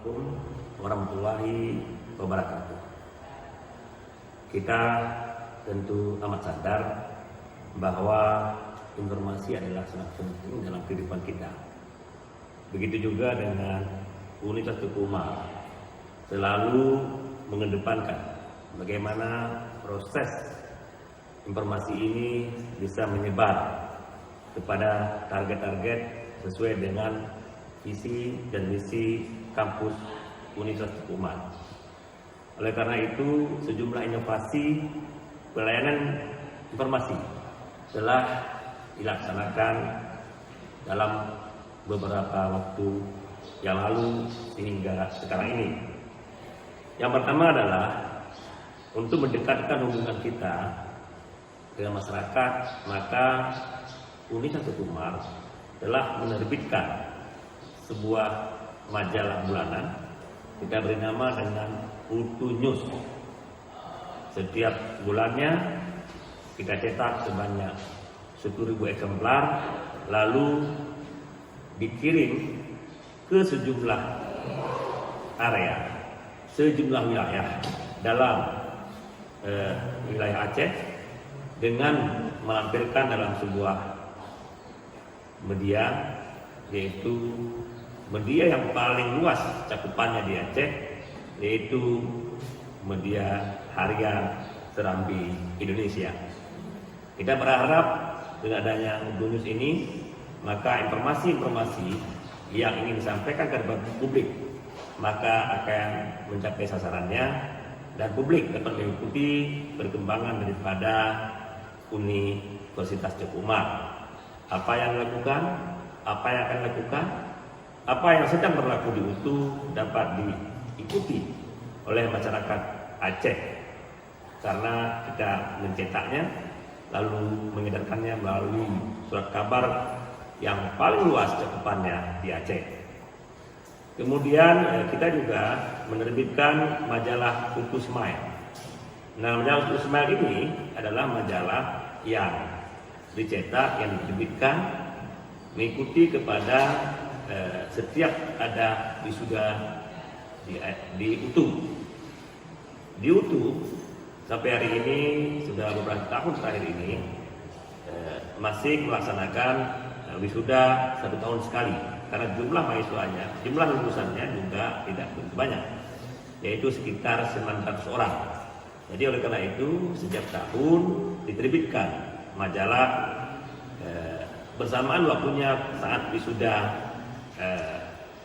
Assalamualaikum warahmatullahi wabarakatuh. Kita tentu amat sadar bahwa informasi adalah sangat penting dalam kehidupan kita. Begitu juga dengan Universitas Teguh Umar selalu mengedepankan bagaimana proses informasi ini bisa menyebar kepada target-target sesuai dengan visi dan misi kampus Universitas Teguh Umar. Oleh karena itu, sejumlah inovasi pelayanan informasi telah dilaksanakan dalam beberapa waktu yang lalu hingga sekarang ini. Yang pertama adalah untuk mendekatkan hubungan kita dengan masyarakat, maka Universitas Teguh Umar telah menerbitkan sebuah majalah bulanan. Kita beri nama dengan UTU News. Setiap bulannya kita cetak sebanyak 10.000 eksemplar, lalu dikirim ke sejumlah area, sejumlah wilayah dalam wilayah Aceh dengan melampirkan dalam sebuah media, yaitu media yang paling luas cakupannya di Aceh, yaitu media harian Serambi Indonesia. Kita berharap dengan adanya UTU News ini, maka informasi-informasi yang ingin disampaikan kepada publik maka akan mencapai sasarannya dan publik dapat mengikuti perkembangan daripada Universitas Teguh Umar. Apa yang dilakukan, apa yang akan dilakukan, apa yang sedang berlaku di UTU dapat diikuti oleh masyarakat Aceh, karena kita mencetaknya lalu mengedarkannya melalui surat kabar yang paling luas cakupannya di Aceh. Kemudian kita juga menerbitkan majalah UTU Smile. Nah, majalah UTU Smile ini adalah majalah yang dicetak, yang diterbitkan mengikuti kepada setiap ada wisuda di UTU. Di UTU sampai hari ini sudah beberapa tahun terakhir ini masih melaksanakan wisuda 1 tahun sekali, karena jumlah mahasiswanya, jumlah lulusannya juga tidak begitu banyak, yaitu sekitar 900 orang. Jadi oleh karena itu setiap tahun diterbitkan majalah bersamaan waktunya saat wisuda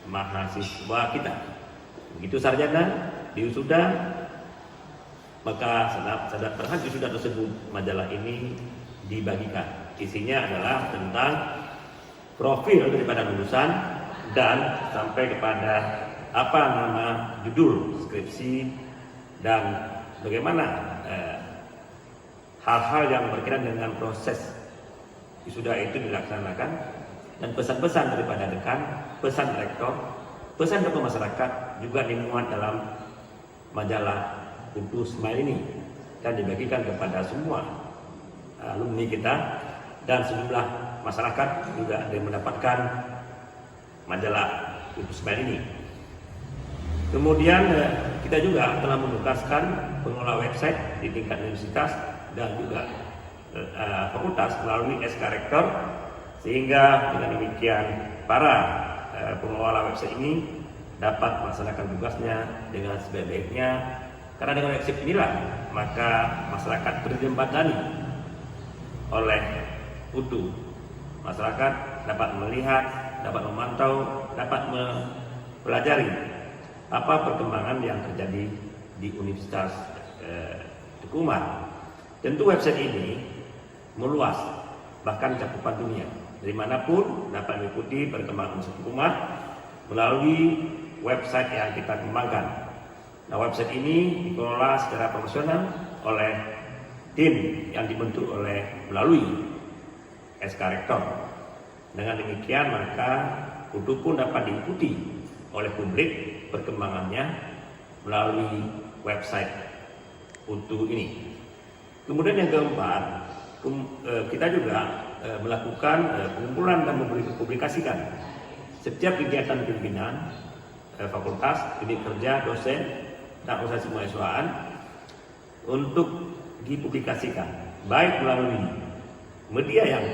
mahasiswa kita. Begitu sarjana diwisuda, maka terhadap wisuda tersebut majalah ini dibagikan. Isinya adalah tentang profil daripada lulusan dan sampai kepada apa nama judul skripsi dan bagaimana hal-hal yang berkaitan dengan proses wisuda itu dilaksanakan, dan pesan-pesan daripada dekan, pesan rektor, pesan kepada masyarakat juga dimuat dalam majalah UTU Smile ini dan dibagikan kepada semua alumni kita, dan sejumlah masyarakat juga yang mendapatkan majalah UTU Smile ini. Kemudian kita juga telah menugaskan pengelola website di tingkat universitas dan juga fakultas melalui SK Rektor, sehingga dengan demikian para pengelola website ini dapat melaksanakan tugasnya dengan sebaik-baiknya, karena dengan website inilah maka masyarakat terjembatani oleh UTU. Masyarakat dapat melihat, dapat memantau, dapat mempelajari apa perkembangan yang terjadi di Universitas Teguh Umar. Tentu website ini meluas, bahkan cakupan dunia. Dari manapun dapat mengikuti perkembangan Universitas Teguh Umar melalui website yang kita kembangkan. Nah, website ini dikelola secara profesional oleh tim yang dibentuk melalui SK Rektor. Dengan demikian maka UTU pun dapat diikuti oleh publik perkembangannya melalui website UTU ini. Kemudian yang keempat, kita juga melakukan pengumpulan dan mempublikasikan setiap kegiatan pimpinan fakultas, unit kerja, dosen, dan organisasi mahasiswaan untuk dipublikasikan, baik melalui media yang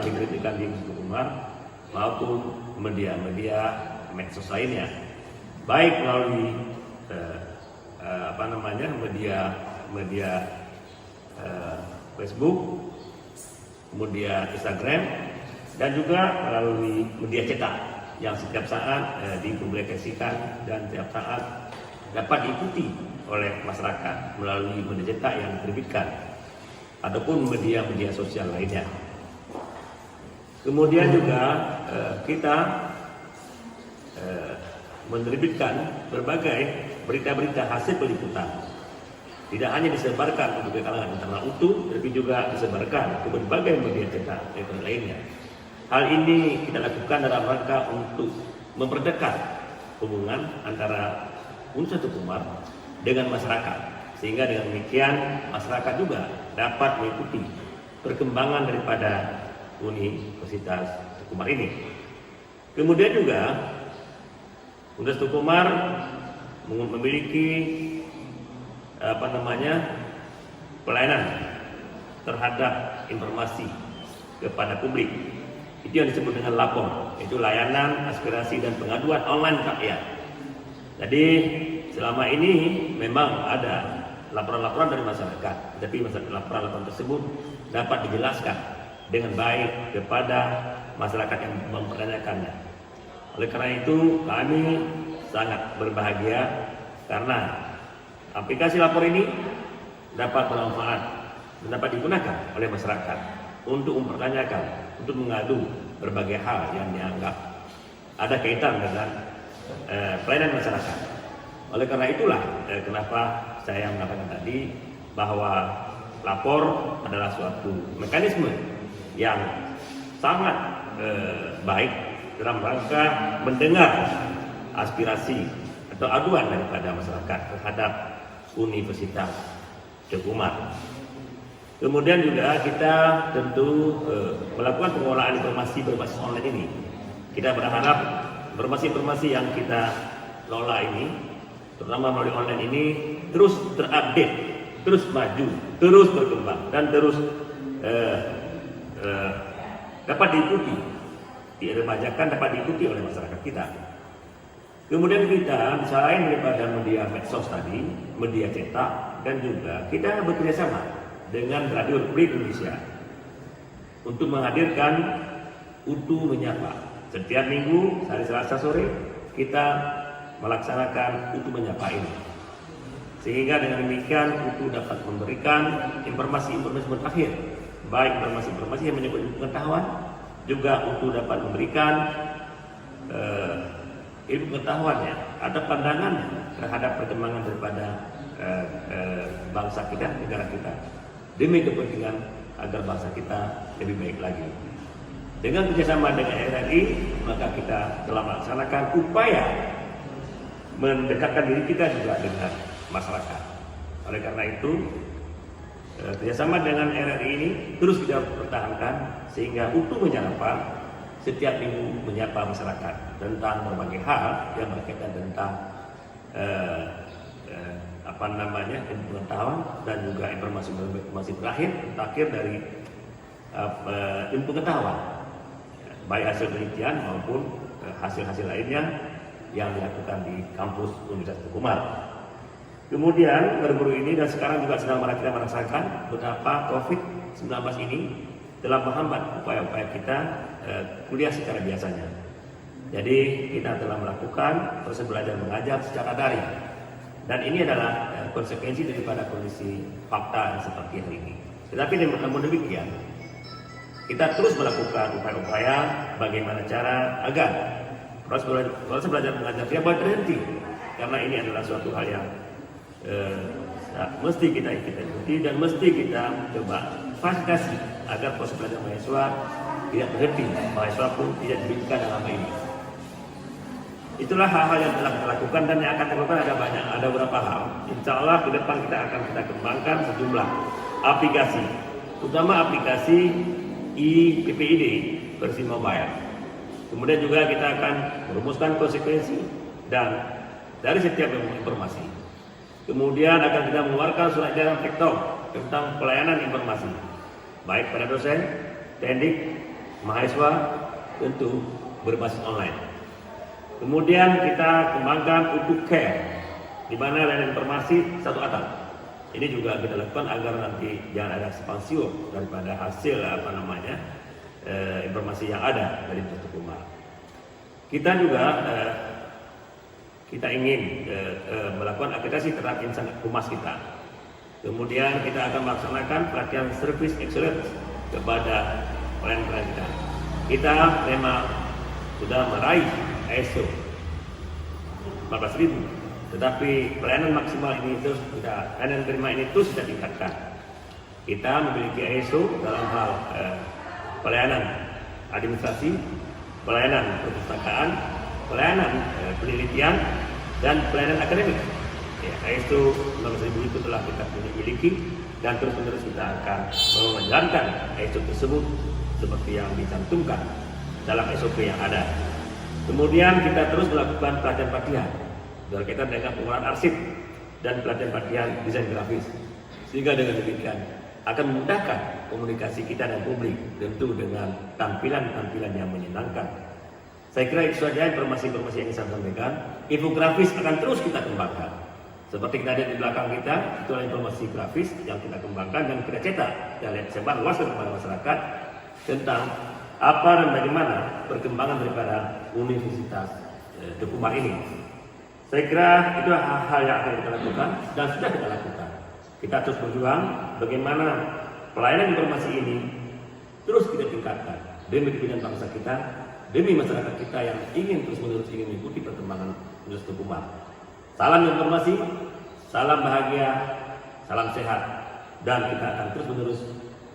dikritikkan di Institut Umar maupun media-media medsos lainnya, baik melalui media Facebook, kemudian Instagram, dan juga melalui media cetak yang setiap saat dipublikasikan dan setiap saat dapat diikuti oleh masyarakat melalui media cetak yang diterbitkan ataupun media-media sosial lainnya. Kemudian juga kita menerbitkan berbagai berita-berita hasil peliputan. Tidak hanya disebarkan untuk kalangan internal utuh, tapi juga disebarkan ke berbagai media cetak elektronik lainnya. Hal ini kita lakukan dalam rangka untuk memperdekat hubungan antara Institut Umar dengan masyarakat, sehingga dengan demikian masyarakat juga dapat mengikuti perkembangan daripada Universitas Umar ini. Kemudian juga Universitas Umar memiliki pelayanan terhadap informasi kepada publik. Itu yang disebut dengan lapor, itu layanan aspirasi dan pengaduan online rakyat. Jadi selama ini memang ada laporan-laporan dari masyarakat, tapi laporan-laporan tersebut dapat dijelaskan dengan baik kepada masyarakat yang mempertanyakannya. Oleh karena itu kami sangat berbahagia karena aplikasi lapor ini dapat bermanfaat dan dapat digunakan oleh masyarakat untuk mempertanyakan, untuk mengadu berbagai hal yang dianggap ada kaitan dengan pelayanan masyarakat. Oleh karena itulah kenapa saya mengatakan tadi bahwa lapor adalah suatu mekanisme yang sangat baik dalam rangka mendengar aspirasi atau aduan daripada masyarakat terhadap Universitas Umar. Kemudian juga kita tentu melakukan pengelolaan informasi berbasis online ini. Kita berharap informasi-informasi yang kita lola ini, terutama melalui online ini, terus terupdate, terus maju, terus berkembang, dan terus dapat diikuti, diremajakan, dapat diikuti oleh masyarakat kita. Kemudian kita selain daripada media medsos tadi, media cetak, dan juga kita bekerjasama dengan Radio Republik Indonesia untuk menghadirkan UTU Menyapa. Setiap minggu hari Selasa sore kita melaksanakan UTU Menyapa ini, sehingga dengan demikian UTU dapat memberikan informasi-informasi terakhir, baik informasi-informasi yang menyebut pengetahuan, juga UTU dapat memberikan ilmu pengetahuannya, ada pandangannya terhadap perkembangan daripada bangsa kita, negara kita, demi kepentingan agar bangsa kita lebih baik lagi. Dengan kerjasama dengan RRI, maka kita telah melaksanakan upaya mendekatkan diri kita juga dengan masyarakat. Oleh karena itu, kerjasama dengan RRI ini terus kita pertahankan sehingga UTU Menyapa setiap minggu menyapa masyarakat tentang berbagai hal yang berkaitan tentang pengetahuan dan juga informasi terakhir dari ilmu pengetahuan, baik hasil penelitian maupun hasil-hasil lainnya yang dilakukan di kampus Universitas Umar. Kemudian baru-baru ini dan sekarang juga sedang kita merasakan betapa COVID-19 ini telah menghambat upaya-upaya kita kuliah secara biasanya. Jadi kita telah melakukan proses belajar mengajar secara daring, dan ini adalah konsekuensi daripada kondisi fakta yang seperti hari ini. Tetapi namun demikian, kita terus melakukan upaya-upaya bagaimana cara agar proses belajar mengajar tidak berhenti, karena ini adalah suatu hal yang mesti kita ikuti dan mesti kita coba fasilitasi agar proses belajar mahasiswa tidak berhenti, mahasiswa pun tidak diberikan dalam ini. Itulah hal-hal yang telah kita lakukan dan yang akan kita lakukan ada banyak, ada beberapa hal. Insya Allah ke depan kita akan kembangkan sejumlah aplikasi, terutama aplikasi IPPID versi mobile. Kemudian juga kita akan merumuskan konsekuensi dan dari setiap informasi. Kemudian akan kita mengeluarkan surat edaran rektor tentang pelayanan informasi, baik pada dosen, teknik, mahasiswa, tentu berbasis online. Kemudian kita kembangkan untuk care, di mana layanan informasi satu atap. Ini juga kita lakukan agar nanti jangan ada ekspansio daripada hasil informasi yang ada dari Nusa Kumar. Kita juga kita ingin melakukan akreditasi terhadap insan humas kita. Kemudian kita akan melaksanakan pelatihan service excellence kepada pelayan-pelayan kita. Kita memang sudah meraih ISO 14.000. Tetapi pelayanan maksimal ini terus pelayanan terima ini terus kita tingkatkan. Kita memiliki ISO dalam hal pelayanan administrasi, pelayanan perpustakaan, pelayanan penelitian, dan pelayanan akademik. Ya, ISO 15.000 itu telah kita miliki dan terus-menerus kita akan menjalankan ISO tersebut seperti yang dicantumkan dalam SOP yang ada. Kemudian kita terus melakukan pelatihan-pelatihan berkaitan dengan pengolahan arsip dan pelatihan-pelatihan desain grafis, sehingga dengan demikian akan memudahkan komunikasi kita dan publik, tentu dengan tampilan-tampilan yang menyenangkan. Saya kira itu saja informasi-informasi yang saya sampaikan. Infografis akan terus kita kembangkan. Seperti kita lihat di belakang kita, itu adalah informasi grafis yang kita kembangkan dan kita cetak dan sebar luaskan kepada masyarakat tentang apa dan bagaimana perkembangan daripada Universitas Nusa Kumar ini. Saya kira itu hal yang akan kita lakukan dan sudah kita lakukan. Kita terus berjuang bagaimana pelayanan informasi ini terus kita tingkatkan demi kepentingan bangsa kita, demi masyarakat kita yang ingin terus-menerus ingin mengikuti perkembangan Universitas Nusa Kumar. Salam informasi, salam bahagia, salam sehat, dan kita akan terus-menerus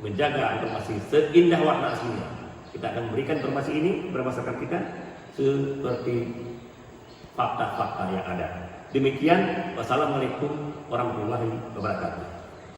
menjaga informasi seindah warna aslinya. Kita akan memberikan informasi ini kepada masyarakat kita seperti fakta-fakta yang ada. Demikian, wassalamualaikum warahmatullahi wabarakatuh.